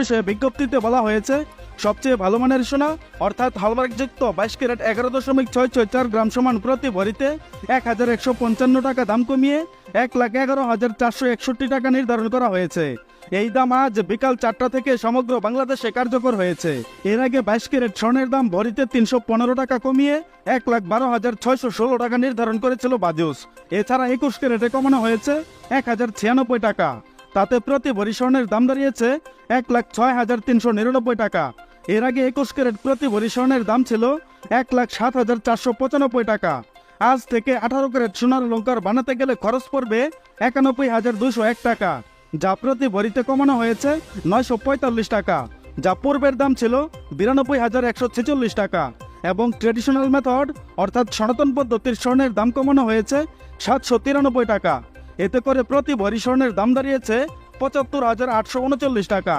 বিষয়ে বিজ্ঞপ্তিতে বলা হয়েছে সবচেয়ে ভালো মানের সোনা অর্থাৎ হলমার্কযুক্ত 22 ক্যারেট 11.664 গ্রাম সমান প্রতি ভরিতে 1155 টাকা দাম কমিয়ে 1,11,461 টাকা নির্ধারণ করা হয়েছে। এই দাম আজ বিকাল 4টা থেকে সমগ্র বাংলাদেশে কার্যকর হয়েছে। এর আগে 22 ক্যারেট স্বর্ণের দাম ভরিতে 315 টাকা কমিয়ে 1,12,616 টাকা নির্ধারণ করেছিল বাজুস। এছাড়া 21 ক্যারেটে কমানো হয়েছে 1,096 টাকা। তাতে প্রতি ভরি স্বর্ণের দাম দাঁড়িয়েছে 1,06,399 টাকা। এর আগে 21 ক্যারেট প্রতি ভরি স্বর্ণের দাম ছিল 1,07,495 টাকা। আজ থেকে 18 ক্যারেট সোনার অলংকার বানাতে গেলে খরচ পড়বে 91,201 টাকা, যা প্রতি ভরিতে কমানো হয়েছে 945 টাকা, যা পূর্বের দাম ছিল 92,146 টাকা। এবং ট্রেডিশনাল মেথড অর্থাৎ সনাতন পদ্ধতির স্বর্ণের দাম কমানো হয়েছে 793 টাকা। এতে করে প্রতি ভরি স্বর্ণের দাম দাঁড়িয়েছে 75,839 টাকা।